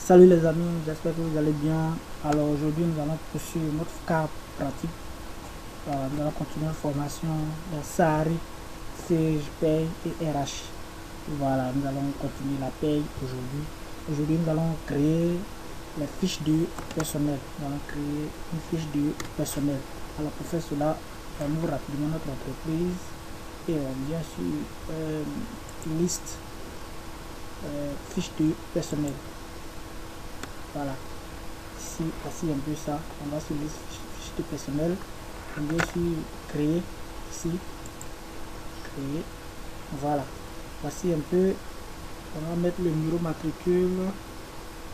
Salut les amis, j'espère que vous allez bien. Alors aujourd'hui nous allons poursuivre notre cas pratique. Nous allons continuer la formation de SARI, CGPaye et RH. Voilà, nous allons continuer la paye aujourd'hui. Aujourd'hui nous allons créer les fiches de personnel. Nous allons créer une fiche de personnel. Alors pour faire cela, on ouvre rapidement notre entreprise et on vient sur liste fiche de personnel. Voilà, ici, voici un peu ça. On va sur les fiches de personnel. On vient sur créer, ici, créer. Voilà, voici un peu. On va mettre le numéro matricule.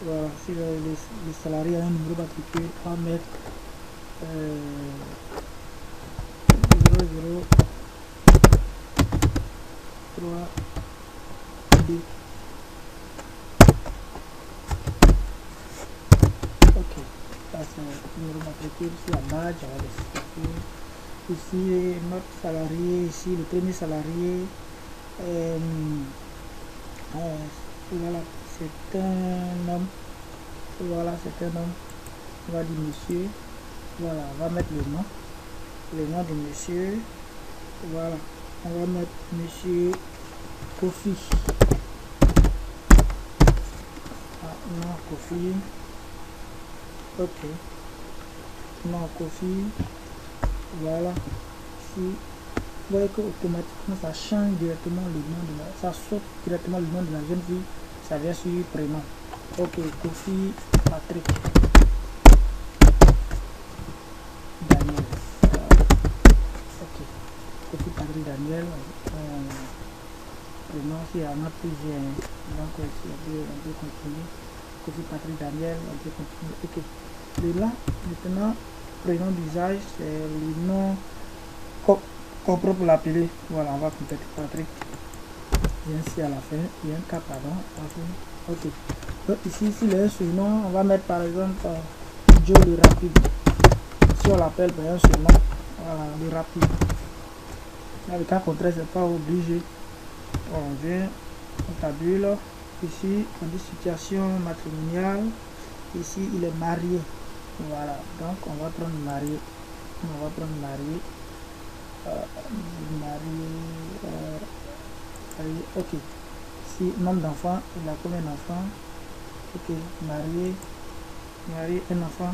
Voilà, si les salariés ont un numéro matricule, on va mettre 00 3 2. Ok, ça c'est le numéro matricule, c'est la badge, on va le ici notre salarié, ici le premier salarié, voilà, c'est un homme, voilà, c'est un homme, on va dire monsieur, voilà, on va mettre le nom de monsieur, voilà, on va mettre monsieur Kofi, non, Kofi, ok, non, Kofi, voilà, ici, vous voyez que automatiquement ça change directement le nom de ça saute directement le nom de la jeune fille, ça vient sur le prénom. Ok, Kofi Patrick Daniel. Ok, Kofi Patrick Daniel. Prénom, si il y en a plusieurs, donc on peut continuer. Kofi Patrick Daniel, on peut continuer. Ok, de là, maintenant, prénom d'usage, c'est le nom qu'on peut l'appeler. Voilà, on va compléter Patrick. Bien ici à la fin, il y a un cas, pardon. Ok. Donc ici, si le surnom, on va mettre par exemple Joe le rapide. Si on l'appelle par un surnom, voilà, le rapide. Dans le cas contraire, c'est pas obligé. On vient, on tabule. Ici, on dit situation matrimoniale. Ici, il est marié. Voilà, donc on va prendre marié. On va prendre marié. Ok. Si nombre d'enfants, il a combien d'enfants? Ok, marié un enfant.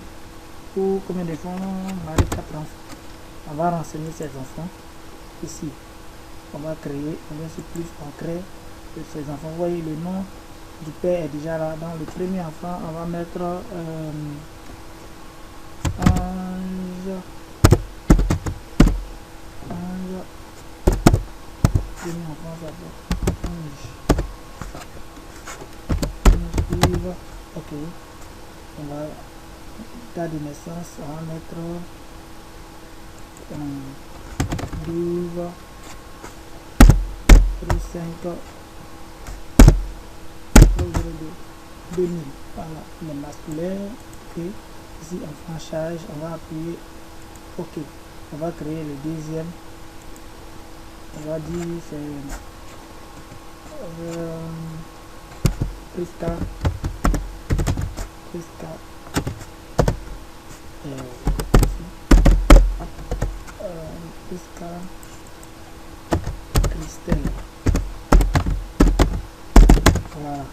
Ou combien d'enfants? Marié 4 enfants. On va renseigner ces enfants. Ici, on va créer, on vient sur plus, on crée ces enfants. Vous voyez, le nom du père est déjà là. Dans le premier enfant, on va mettre Ange. Premier enfant s'appelle Ange. Ok, on va date de naissance, on va mettre 12 5 2000. Voilà, le masculin. Ok, ici en franchise, on va appuyer ok. On va créer le deuxième. On va dire c'est Priska Christelle. Voilà,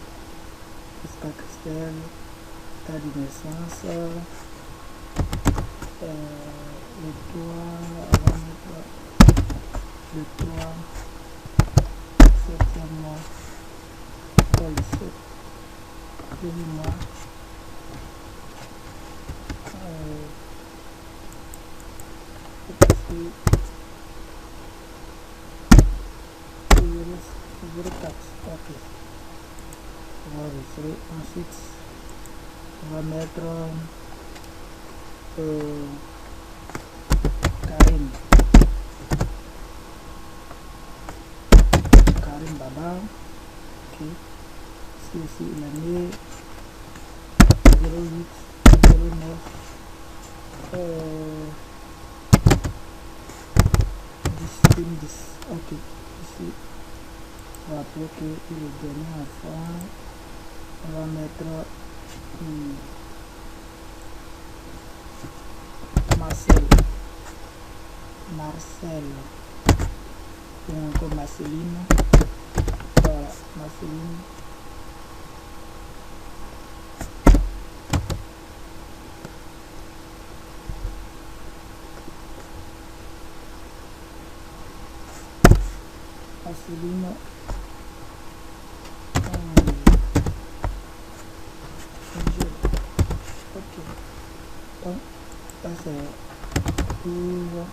Priska Christelle, date de naissance, le 3, on va mettre le 3 septième mois, le 7 premier mois, ici 04. Ok, on va enregistrer. Ensuite on va mettre Karim Baba. Ok, ici il est né 08 09 10. Ok, ici on va appeler que il est dernier enfant. On va mettre Marcel, ou encore Marceline, voilà, Marceline. Marceline, ok, donc ça c'est 12,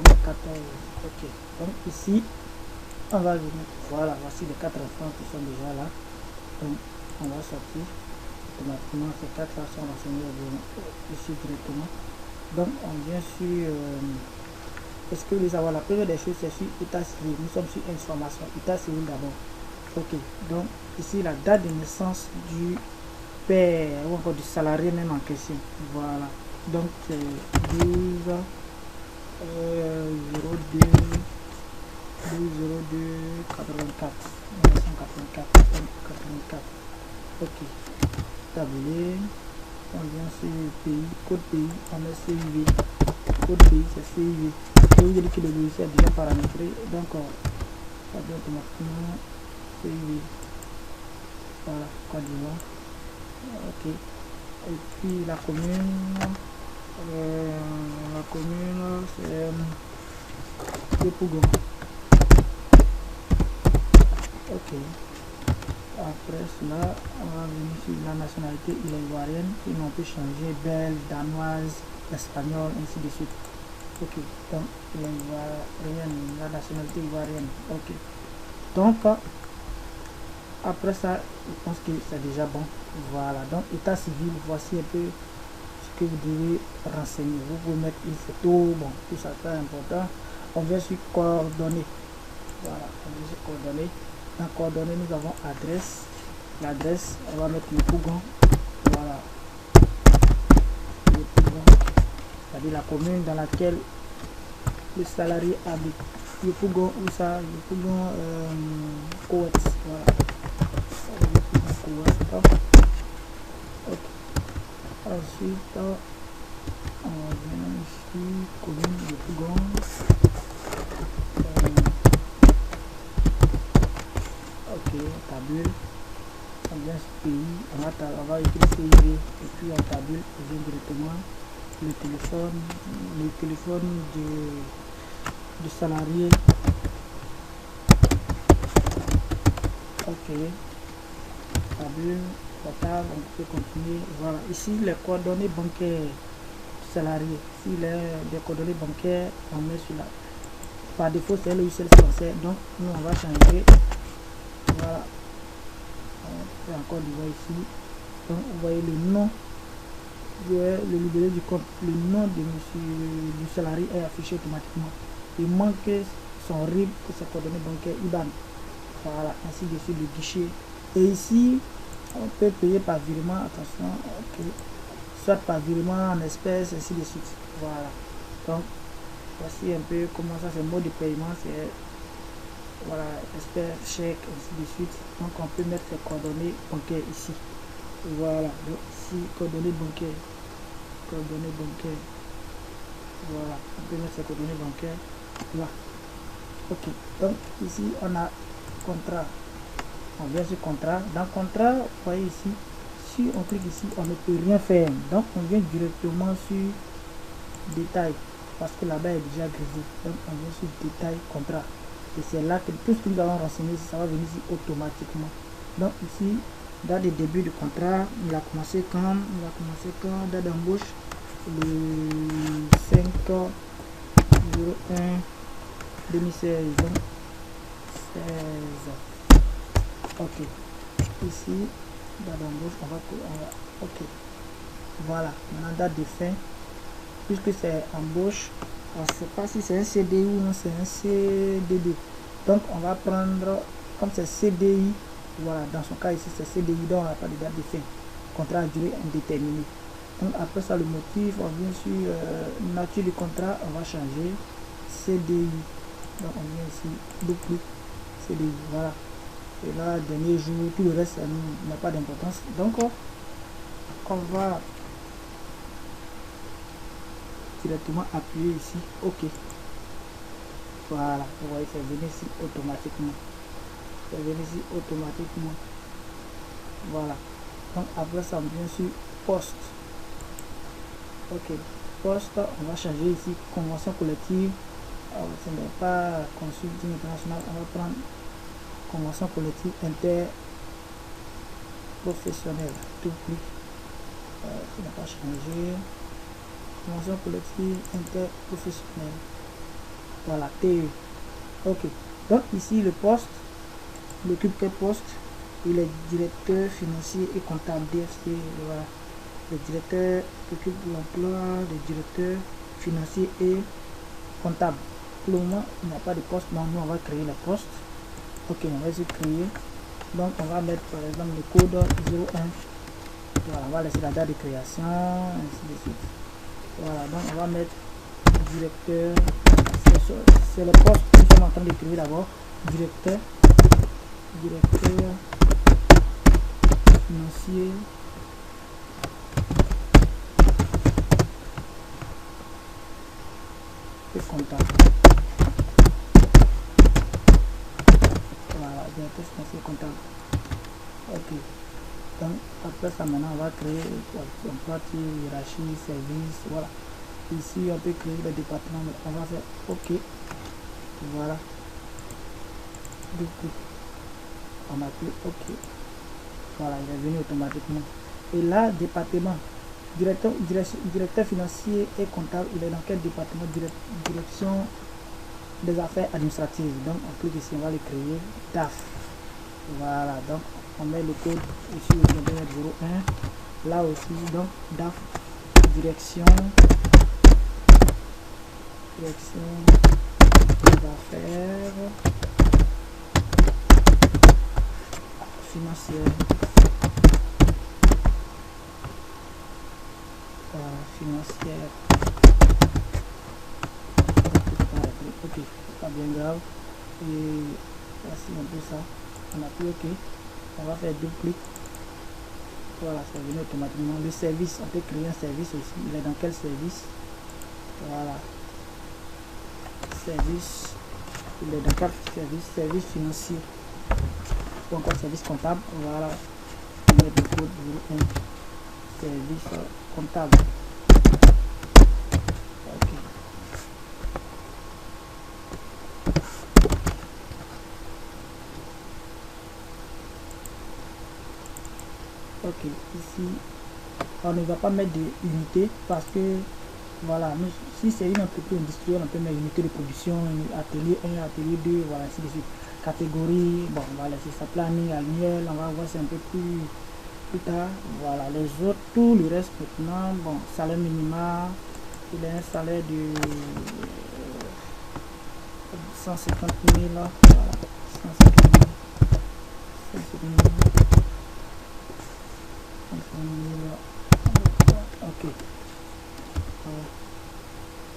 2014, ok. Donc ici on va venir, voilà, voici les 4 enfants qui sont déjà là. Donc on va sortir automatiquement, ces 4 là sont renseignés ici directement. Donc on vient sur est-ce que vous voulez savoir, la première des choses c'est sur état civil. Nous sommes sur information, état civil d'abord. Ok, donc ici la date de naissance du père ou encore du salarié même en question. Voilà, donc c'est 12 02 84 1984. Ok, tablé, on vient sur pays, code pays, on met CIV, code pays c'est CIV. Je vous ai dit que le logiciel est déjà paramétré, donc ça doit automatiquement CIV. Voilà, Côte d'Ivoire. Ok, et puis la commune c'est Yopougon. Ok, après cela on va venir sur la nationalité, il est ivoirienne, et on peut changer belge, danoise, espagnol, ainsi de suite. Ok, donc il est ivoirienne, la nationalité ivoirienne. Ok, donc après ça je pense que c'est déjà bon. Voilà, donc état civil, voici un peu ce que vous devez renseigner. Vous pouvez mettre une photo, bon, tout ça c'est important. On vient sur coordonnées. Voilà, on vient sur coordonnées. Dans coordonnées, nous avons adresse. L'adresse, on va mettre Yopougon. Voilà, Yopougon, c'est-à-dire la commune dans laquelle le salarié habite. Yopougon, où ça? Yopougon, Kouet. Voilà, Yopougon, Kouet. Ok. Ensuite, on vient ici, commune de Yopougon. Ok, tabule. On vient sur pays, on va écrire CIV et puis on tabule, on vient directement le téléphone du salarié. Ok, tabule, portable, on peut continuer. Voilà, ici les coordonnées bancaires du salarié. S'il est des coordonnées bancaires, on met sur là. Par défaut, c'est le logiciel français, donc nous on va changer. Voilà, c'est encore du voix ici. Donc vous voyez le nom, le libellé du compte, le nom de monsieur du salarié est affiché automatiquement. Il manque son RIB pour ses coordonnées bancaires IBAN. Voilà, ainsi de suite le guichet. Et ici on peut payer par virement, attention, ok, soit par virement en espèces, ainsi de suite. Voilà, donc voici un peu comment ça, c'est mode de paiement, c'est voilà, espèce, chèque, ainsi de suite. Donc on peut mettre ses coordonnées bancaires ici. Voilà, donc ici coordonnées bancaires, voilà, on peut mettre ses coordonnées bancaires là. Ok, donc ici on a contrat, on vient sur contrat. Dans contrat, vous voyez ici, si on clique ici, on ne peut rien faire, donc on vient directement sur détail, parce que là-bas est déjà grisé. Donc on vient sur détail contrat, et c'est là que tout ce que nous avons renseigné, ça va venir ici automatiquement. Donc ici, date de début du contrat, il a commencé quand, date d'embauche le 5/01/2016, donc 16. Ok, ici date d'embauche, on va ok, voilà. Maintenant date de fin, puisque c'est embauche, on ne sait pas si c'est un CDI ou non, c'est un CDD. Donc on va prendre, comme c'est CDI, Voilà, dans son cas ici, c'est CDI, donc on n'a pas de date de fin. Contrat à durée indéterminée. Donc après ça, le motif, on vient sur nature du contrat, on va changer CDI. Donc on vient ici, double CDI, voilà. Et là, dernier jour, tout le reste n'a pas d'importance. Donc on va directement appuyer ici, OK. Voilà, vous voyez, c'est venu ici automatiquement. C'est venu ici automatiquement. Voilà. Donc après ça, on vient sur poste. OK. Poste, on va changer ici convention collective. Ce n'est pas consulting international, on va prendre convention collective interprofessionnelle. Tout clic. Ça n'a pas changé. Convention collective interprofessionnelle. Voilà, TE. OK. Donc ici le poste, il occupe quel poste? Il est directeur financier et comptable DFC. Voilà. Le directeur occupe l'emploi de directeur financier et comptable. Pour le moment, il n'y a pas de poste, donc nous on va créer le poste. OK, on va essayer de créer. Donc on va mettre par exemple le code 01. Voilà, on va laisser la date de création, ainsi de suite. Voilà, donc on va mettre directeur. C'est le poste que nous sommes en train de créer d'abord. Directeur financier et comptable. Voilà, directeur financier et comptable. OK. Donc après ça, maintenant on va créer emploi, hiérarchie, service. Voilà. Ici on peut créer le département, mais on va faire OK. Voilà. Du coup, on appuie OK. Voilà, il est venu automatiquement. Et là, département, directeur financier et comptable, il est dans quel département? Direction des affaires administratives. Donc on clique ici, on va le créer. DAF. Voilà, donc on met le code ici, on va mettre 01. Là aussi, donc DAF, direction des affaires financières. Financière. OK, pas bien grave. Et voici un peu ça. On appuie OK. On va faire double clic. Voilà, ça vient automatiquement. Le service, on peut créer un service aussi. Il est dans quel service? Voilà. Service. Il est dans quel service? Service financier. Ou encore service comptable. Voilà. On met le code 01. Service comptable. OK, ici on ne va pas mettre de unité parce que voilà, si c'est une entreprise industrielle, on peut mettre unité de production, atelier 1, atelier 2, voilà, ainsi de suite. Catégorie, bon, on va laisser ça, planning annuel, on va voir c'est un peu plus tard. Voilà, les autres, tout le reste maintenant, bon, salaire minimum, il a un salaire de 150 000, voilà, 150 000, 150 000. OK.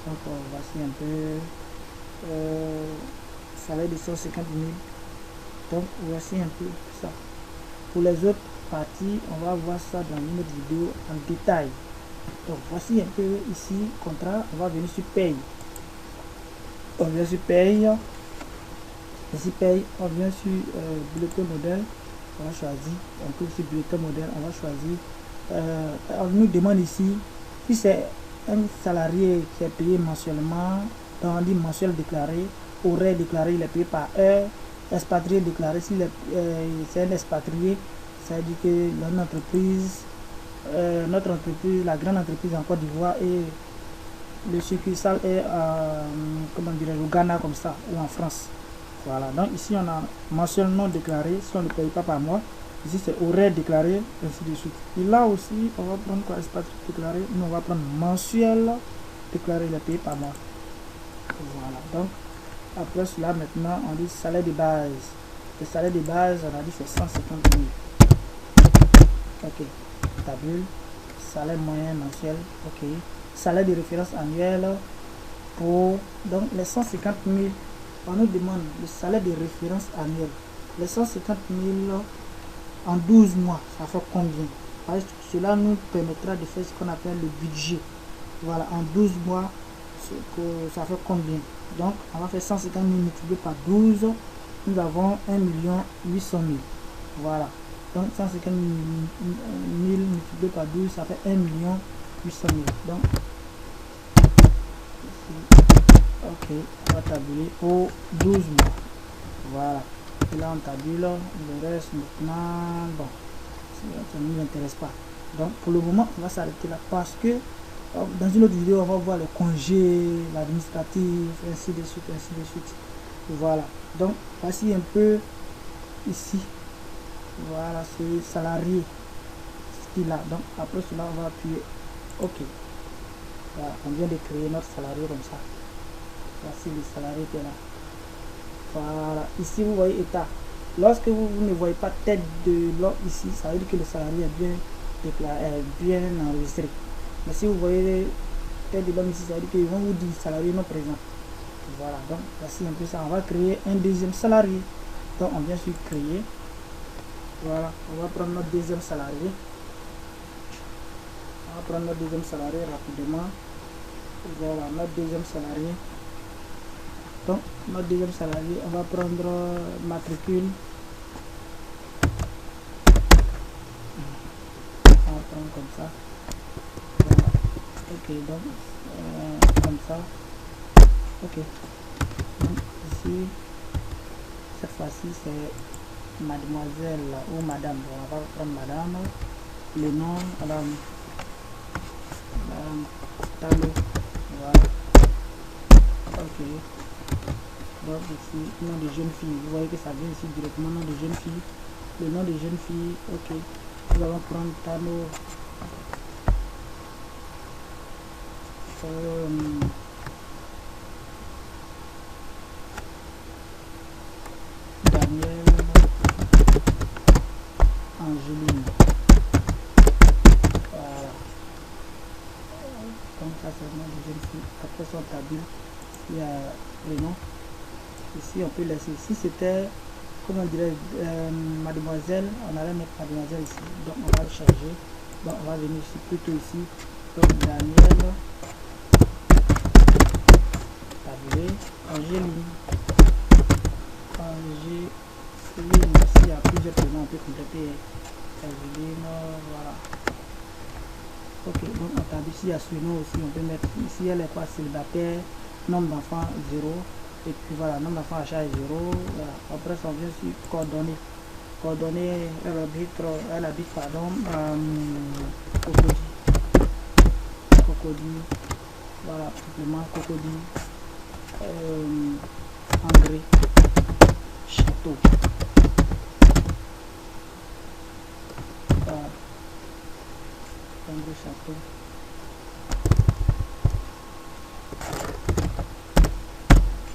Donc voici un peu salaire de 150 000. Donc voici un peu ça. Pour les autres parties, on va voir ça dans une autre vidéo en détail. Donc voici un peu ici contrat. On va venir sur paye. On vient sur paye. Ici paye, on vient sur bulletin modèle. On va choisir. On clique sur bulletin modèle. On va choisir. On nous demande ici si c'est un salarié qui est payé mensuellement. Donc on dit mensuel déclaré, horaire déclaré, il est payé par heure. Expatrié déclaré, si c'est un expatrié, ça veut dire que notre entreprise, la grande entreprise en Côte d'Ivoire, et le succursale est comment dire, au Ghana comme ça, ou en France. Voilà, donc ici on a mensuel non déclaré, si on ne paye pas par mois. Ici c'est horaire déclaré, ainsi de suite. Et là aussi, on va prendre quoi? Expatrié déclaré. Nous on va prendre mensuel déclaré, il est payé par mois. Voilà, donc après cela, maintenant on dit salaire de base. Le salaire de base, on a dit c'est 150 000. Ok. Tabule. Salaire moyen mensuel. Ok. Salaire de référence annuel pour... Donc, les 150 000, on nous demande le salaire de référence annuel. Les 150 000 en 12 mois, ça fait combien? Cela nous permettra de faire ce qu'on appelle le budget. Voilà, en 12 mois, ça fait combien? Donc, on va faire 150 000 multiplié par 12. Nous avons 1 800 000. Voilà. Donc, 150 000 multiplié par 12, ça fait 1 800 000. Donc, ok, on va tabuler pour 12 mois. Voilà. Et là, on tabule. Le reste, maintenant, bon, ça ne nous intéresse pas. Donc, pour le moment, on va s'arrêter là parce que dans une autre vidéo, on va voir les congés, l'administratif, ainsi de suite, ainsi de suite. Voilà. Donc, voici un peu ici. Voilà, c'est salarié. C'est là. Donc, après cela, on va appuyer OK. Voilà, on vient de créer notre salarié comme ça. Voici le salarié qui est là. Voilà. Ici, vous voyez état. Lorsque vous ne voyez pas tête de l'homme ici, ça veut dire que le salarié est bien déclaré, bien enregistré. Mais si vous voyez tête de l'homme ici, ça veut dire qu'ils vont vous dire salarié non présent. Voilà, donc voici un peu ça. On va créer un deuxième salarié. Donc on vient sur créer. Voilà, on va prendre notre deuxième salarié. On va prendre notre deuxième salarié rapidement. Voilà, notre deuxième salarié. Donc, notre deuxième salarié, on va prendre matricule. On va prendre comme ça. Voilà. Ok, donc, comme ça. Ok. Donc, ici, cette fois-ci, c'est mademoiselle ou madame. On va prendre madame. Le nom, madame Talo. Voilà. Ok. Donc ici, nom de jeune fille. Vous voyez que ça vient ici directement, nom de jeune fille. Le nom de jeune fille, ok. Nous allons prendre Talo. Daniel Angeline. Voilà. Donc ça c'est le nom de jeune fille. Après son tabule, il y a le nom. Ici on peut laisser. Si c'était, comment on dirait, mademoiselle, on allait mettre mademoiselle ici. Donc on va le charger. Donc on va venir ici, plutôt ici. Donc Daniel, tabulé, Angéline. Angéline, ici il y a plusieurs prénoms, on peut compléter. Angéline, voilà. Ok, donc on tabule ici, il y a surnom aussi, on peut mettre ici, elle est pas célibataire, nombre d'enfants 0. Et puis voilà, nombre d'enfants à charge 0. Voilà. Après, on vient sur coordonnées. Coordonnées, elle habite pardon, Cocody. Cocody. Voilà, simplement Cocody. Engrais. Château. Voilà. Engrais Château.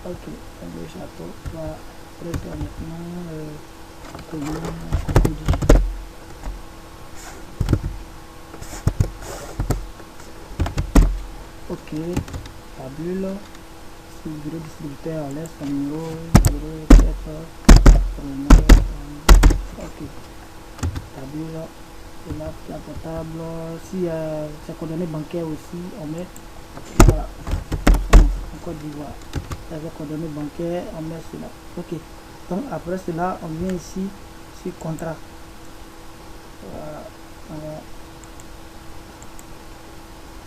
Ok, le château, voilà, après ça maintenant, Cocody. Ok, tabule, sur le bureau distributeur, on laisse son numéro, 07, ok, tabule, et là, la portable, si c'est coordonnées bancaires aussi, on met, voilà, en Côte d'Ivoire. Avec coordonnées bancaires, on met cela. Ok. Donc après cela, on vient ici sur contrat. Voilà.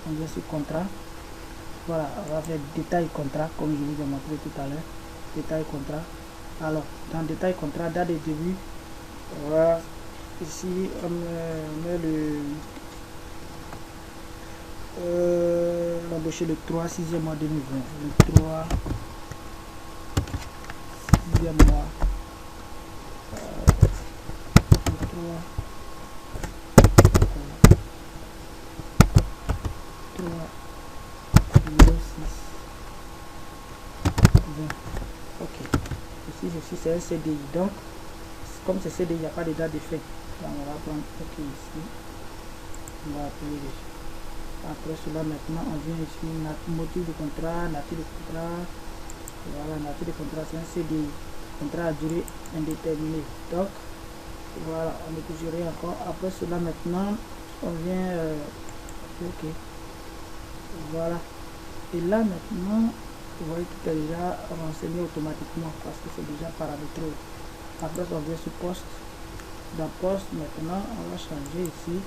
On vient sur contrat. Voilà, on va faire détail contrat, comme je vous ai montré tout à l'heure. Détail contrat. Alors, dans détail contrat, date de début. Voilà. Ici, on met l'embauché le 3 6e mois 2020. Le 3 6e mois. Le 3 06 20. Ok. Ici, c'est un CDI. Donc, comme c'est CD, il n'y a pas de date d'effet. Donc on va prendre OK ici. On va appuyer dessus. Après cela, maintenant, on vient ici, motif de contrat, nature de contrat. Voilà, nature de contrat, c'est un CDI. Contrat à durée indéterminée. Donc, voilà, on est toujours encore. Après cela, maintenant, on vient... OK. Voilà. Et là, maintenant, vous voyez tout est déjà renseigné automatiquement parce que c'est déjà paramétré. Après, on vient sur poste. Dans poste, maintenant, on va changer ici.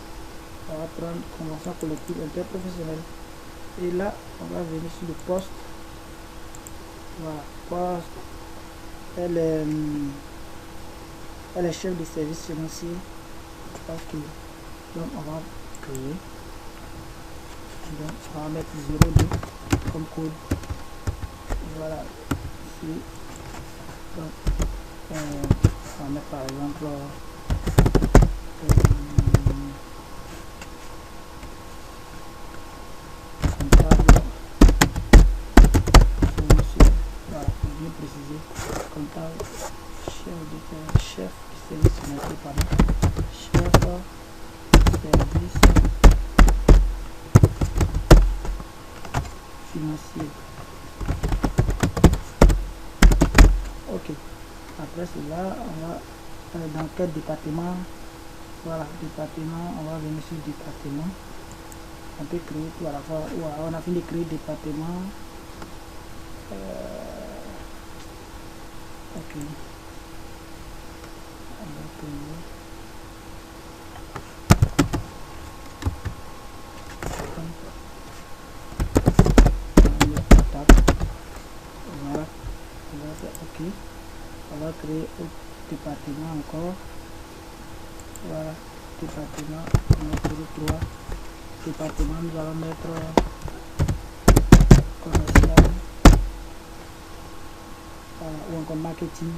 On va prendre convention collective interprofessionnelle. Et là, on va venir sur le poste. Voilà, poste. Elle est chef de service financier. OK. Donc, on va créer. Donc, on va mettre 02 comme code. Voilà. Ici. Donc, on va mettre par exemple comptable financier. Voilà, pour bien préciser. Comptable, chef du service financier, pardon. Chef service financier. OK. Après cela, on va dans quel département? Voilà, département, on va venir sur département. On peut créer tout à la fois. Voilà, on a fini de créer département. OK. On va créer. Voilà, on va faire OK. On va créer autre département encore. Voilà, département, on va créer 3 départements. Nous allons mettre commercial, ou encore marketing.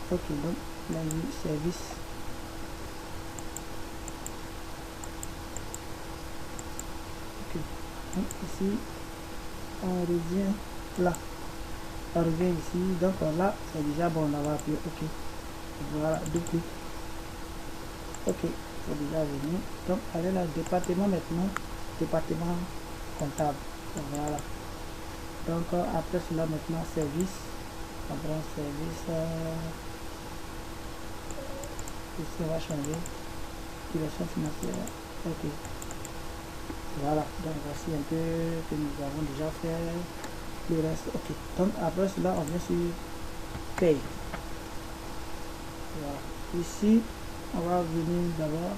OK, donc là, service. OK, donc ici on revient là, on revient ici, donc là c'est déjà bon, on va appuyer OK. Voilà, deux clics. OK, c'est déjà venu. Donc allez là, département maintenant, département comptable. Voilà. Donc après cela maintenant service. On prend service. Ici on va changer. Direction financière. OK. Voilà. Donc voici un peu que nous avons déjà fait. Le reste. OK. Donc après cela on vient sur paye. Voilà. Ici on va venir d'abord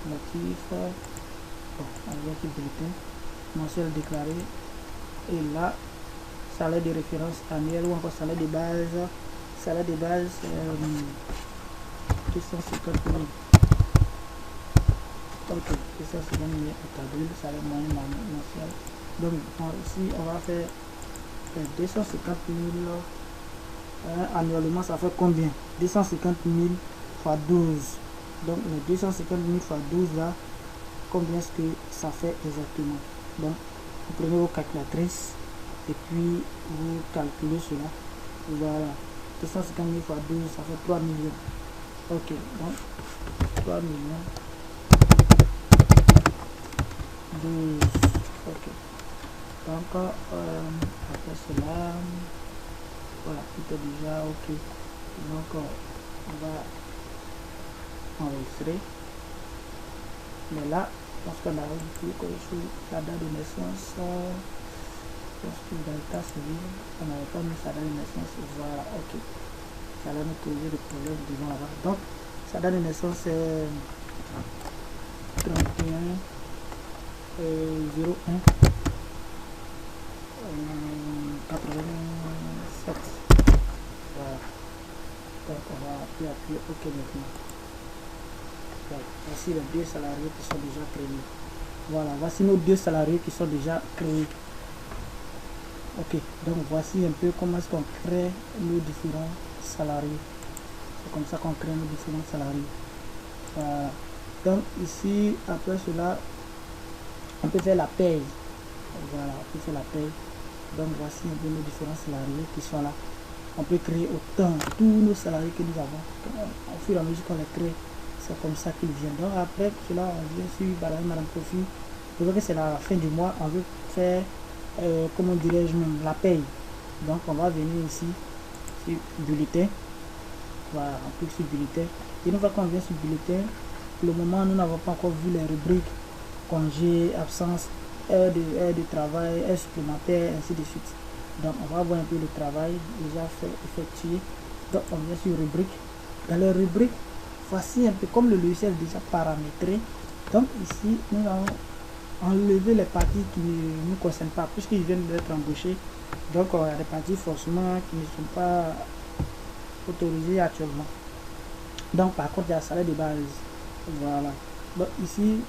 motif. Bon, on vient sur bulletin mensuel déclaré. Et là, salaire de référence annuel ou encore salaire de base. Salaire de base, 250 000. Ok, 250 000 établi, salaire moyen mensuel. Donc, ici, on va faire 250 000 annuellement. Ça fait combien? 250 000 fois 12. Donc, les 250 000 fois 12 là, combien est-ce que ça fait exactement? Donc, vous prenez vos calculatrices et puis vous calculez cela. Voilà, 250 000 fois 12, ça fait 3 millions. Ok, donc 3 millions 12. Ok, donc après cela, voilà, tout est déjà ok. Donc on va enregistrer. Mais là, lorsqu'on arrive sur la date de naissance, lorsque dans l'état civil, on n'avait pas mis sa date de naissance. Voilà, ok. Ça va nous causer des problèmes devant là-bas. Donc, sa date de naissance c'est 31 01 87. Voilà. Donc, on va appuyer OK maintenant. Voici les 2 salariés qui sont déjà créés. Voilà, voici nos 2 salariés qui sont déjà créés. Ok, donc voici un peu comment est-ce qu'on crée nos différents salariés. C'est comme ça qu'on crée nos différents salariés. Voilà. Donc ici, après cela, on peut faire la paye. Voilà, on peut faire la paye. Donc voici un peu nos différents salariés qui sont là. on peut créer autant tous nos salariés que nous avons. Au fur et à mesure qu'on les crée, c'est comme ça qu'ils viennent. Donc après cela, on vient sur Madame Kofi. Vous voyez que c'est la fin du mois, on veut faire, comment dirais-je même, la paye. Donc on va venir ici sur bulletin. Voilà, on clique sur bulletin. Et une fois qu'on vient sur bulletin, pour le moment nous n'avons pas encore vu les rubriques congé, absence, heure de travail, heure supplémentaire, ainsi de suite. Donc on va voir un peu le travail déjà fait, effectué. Donc on vient sur rubrique. Dans les rubriques, voici un peu comme le logiciel est déjà paramétré. Donc ici nous allons enlever les parties qui ne nous concernent pas puisqu'ils viennent d'être embauchés. Donc il y a des parties forcément qui ne sont pas autorisées actuellement. Donc par contre il y a le salaire de base. Voilà. Donc ici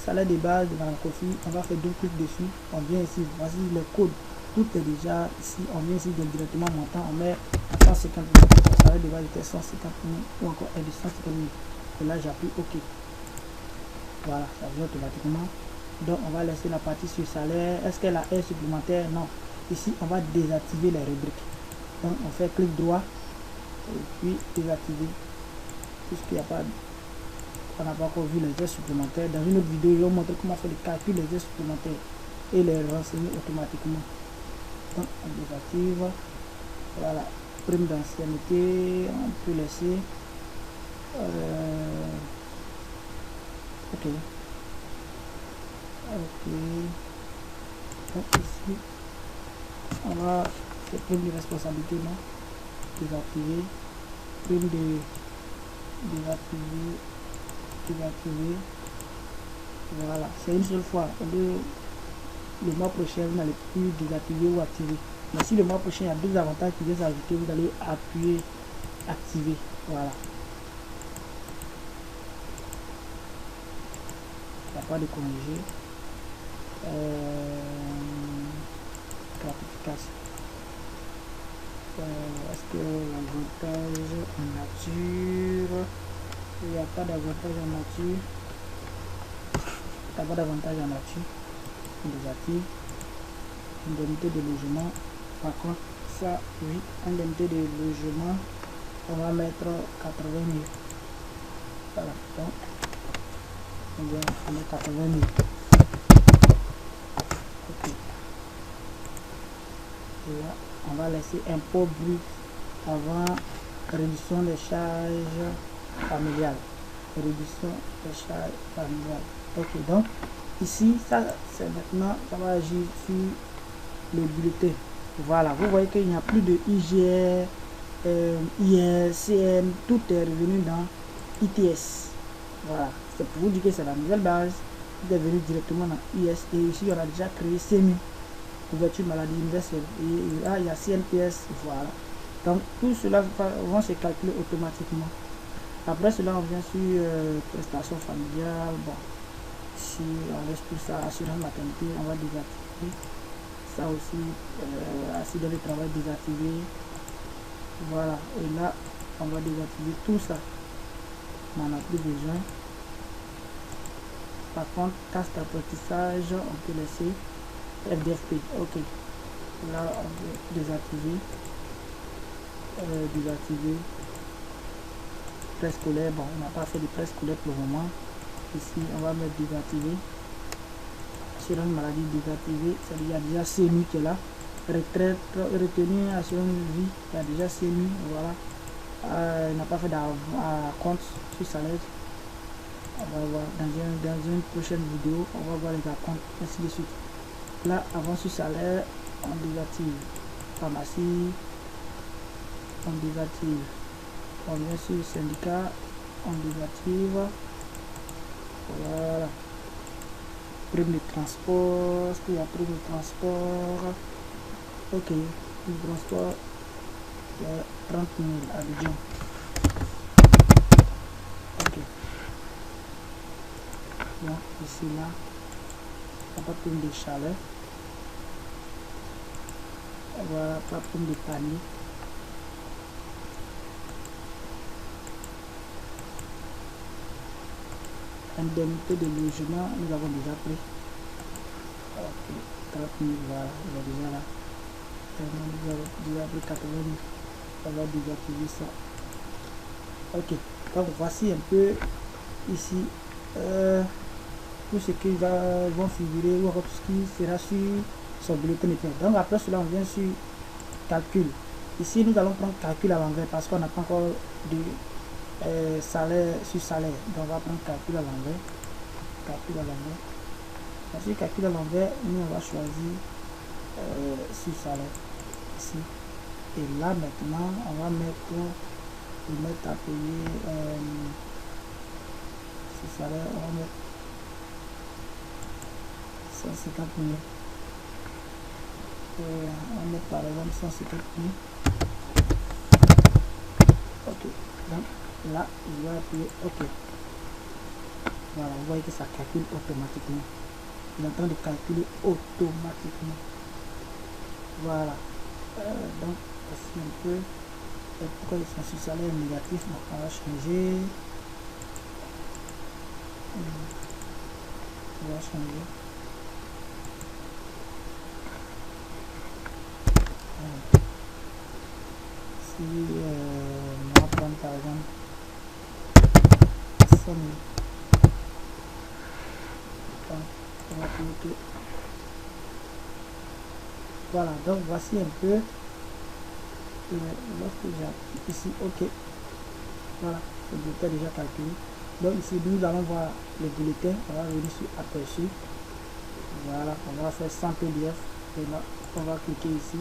salaire de base de Madame Kofi, on va faire deux clics dessus. On vient ici, voici le code. Tout est déjà ici. On vient ici directement montant. On met 150 000. Le salaire de base était 150 000 ou encore 150 000. Et là j'appuie OK. Voilà, ça vient automatiquement. Donc on va laisser la partie sur salaire. Est-ce qu'elle a heure supplémentaire? Non. Ici on va désactiver les rubriques. Donc on fait clic droit et puis désactiver. Puisqu'il n'y a pas, on n'a pas encore vu les heures supplémentaires. Dans une autre vidéo, je vais vous montrer comment faire le calcul des heures supplémentaires et les renseigner automatiquement. Donc on désactive. Voilà. Prime d'ancienneté, on peut laisser. Ok. Donc ici, on va faire prime de responsabilité, non? Désactiver. Prime de désactiver. Voilà, c'est une seule fois. Le mois prochain, vous n'allez plus désactiver ou activer. Mais si le mois prochain, il y a deux avantages qui viennent s'ajouter, vous allez appuyer activer. Voilà. Il n'y a pas de congé. Gratification. Est-ce que l'avantage en nature? Il n'y a pas d'avantage en nature. Il n'y a pas d'avantage en nature. On désactive. Indemnité de logement. Par contre, ça, oui, indemnité de logement, on va mettre 80 000. Voilà, donc on met 80 000. Ok. Et là, on va laisser impôt brut avant réduction des charges familiales. Réduction des charges familiales. Ok, donc ici, ça c'est maintenant, ça va agir sur le bulletin. Voilà, vous voyez qu'il n'y a plus de IGR, IR, CN, tout est revenu dans ITS. Voilà, c'est pour vous dire que c'est la nouvelle base qui est venue directement dans IS. Et ici, on a déjà créé CMU, couverture maladie universelle. Et là, il y a CNPS. Voilà. Donc, tout cela va se calculer automatiquement. Après cela, on vient sur prestations familiales. Bon, si on laisse tout ça, assurance maternité, on va désactiver. Ça aussi, accident de travail désactivé. Voilà, et là on va désactiver tout ça. On n'en a plus besoin. Par contre, taxe d'apprentissage, on peut laisser FDFP. Ok, là on peut désactiver. Désactiver préscolaire. Bon, on n'a pas fait de préscolaire pour le moment. Ici on va mettre désactiver. Assurance maladie désactivée, il y a déjà CMU qui est là. Retraite, retenue, assurance vie, il y a déjà CMU, voilà. Il n'a pas fait compte sur salaire. On va voir dans une prochaine vidéo, on va voir les comptes, ainsi de suite. Là, avant sur salaire, on désactive. Pharmacie, on désactive. On vient sur syndicat, on désactive. Voilà. Prime de transport, est-ce qu'il y a prime de transport? Ok, le transport, il y a 30 000 à Abidjan. Ok. Bon, ici là, il n'y a pas prime de chaleur. Voilà, pas prime de panier. Indemnité de logement, nous avons déjà pris. Ok, 30 000, voilà, il est déjà là. Nous avons déjà pris 80 000. On va désactiver ça. Ok, donc voici un peu ici tout ce qui vont figurer ou tout ce qui sera sur son bulletin de paie. Donc après cela, on vient sur calcul. Ici, nous allons prendre calcul à l'envers parce qu'on n'a pas encore de salaire sur salaire. Donc on va prendre calcul à l'envers. Calcul à l'envers. Ensuite, calcul à l'envers, nous on va choisir sur salaire ici. Et là maintenant, on va mettre à payer sur salaire, on va mettre 150 000. On va mettre par exemple 150 000. Ok, donc là je vais appuyer OK. Voilà, vous voyez que ça calcule automatiquement. Il est en train de calculer automatiquement. Voilà. Donc voici un peu pourquoi ils sont sur salaire négatif. Donc on va changer. On va changer. Si on va prendre par exemple 100 000. On va cliquer. Voilà, donc voici un peu lorsque j'appuie ici OK. Voilà, le bulletin déjà calculé. Donc ici nous allons voir le bulletin. On va venir sur aperçu. Voilà, on va faire 100 PDF et là on va cliquer ici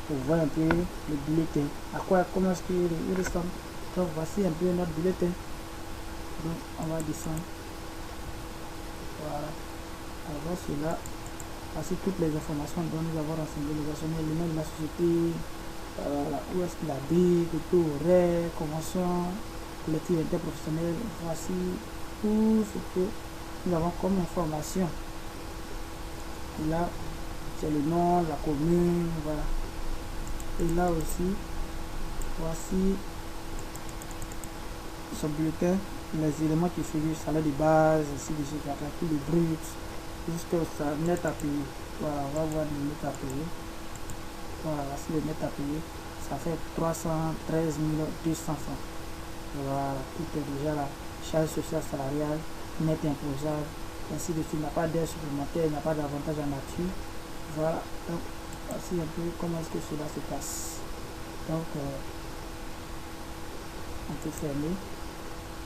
pour voir un peu le bulletin. Comment est-ce qu'il ressemble. Donc voici un peu notre bulletin. Donc on va descendre. Voilà. Alors cela, voici toutes les informations dont nous avons renseigné les actionnaires, le nom de la société, où est-ce qu'il habite, le taux horaire, convention, collectif interprofessionnel. Voici tout ce que nous avons comme information. Et là, c'est le nom, la commune, voilà. Et là aussi, voici son bulletin, les éléments qui figurent, salaire de base, ainsi de suite, tout le brut, jusqu'au net à payer. Voilà, on va voir le net à payer. Voilà, voici le net à payer. Ça fait 313 200 francs. Voilà, tout est déjà là. Charge sociale salariale, net imposable, ainsi de suite. Il n'y a pas d'aide supplémentaire, il n'y a pas d'avantage en nature. Voilà, donc voici un peu comment est-ce que cela se passe. Donc, on peut fermer.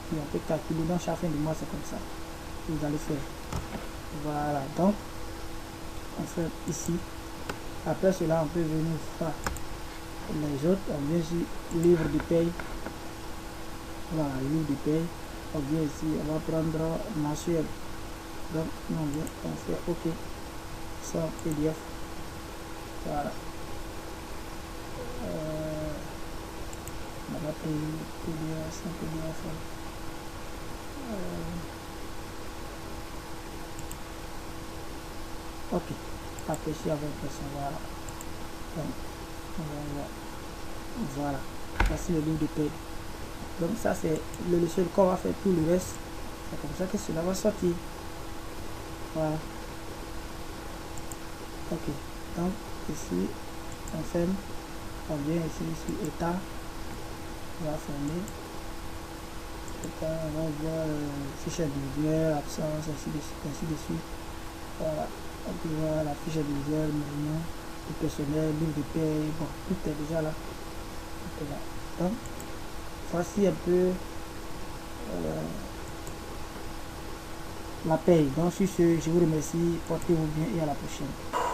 Puis on peut calculer. Donc, chaque fin du mois, c'est comme ça. Vous allez faire. Voilà, donc, on fait ici. Après cela, on peut venir voir les autres. On vient ici, livre de paye. Voilà, livre de paye. On vient ici, on va prendre mensuel. Donc, on vient, on fait OK. Ça, PDF. Voilà. On va payer PDF, sans PDF. OK. Apprécié avec pression. Voilà. Donc, voilà. Voici le livre de paie. Donc, ça, c'est le logiciel qu'on va faire tout le reste. C'est comme ça que cela va sortir. Voilà. OK. Donc, ici, on ferme. On vient ici sur état. On va fermer. État, on va voir fiche individuelle, absence, ainsi de suite, ainsi de suite. Voilà. On peut voir la fiche individuelle, mouvement, le personnel, livre de paie. Bon, tout est déjà là. Tout est là. Donc, voici un peu la paye. Donc, sur ce, je vous remercie. Portez-vous bien et à la prochaine.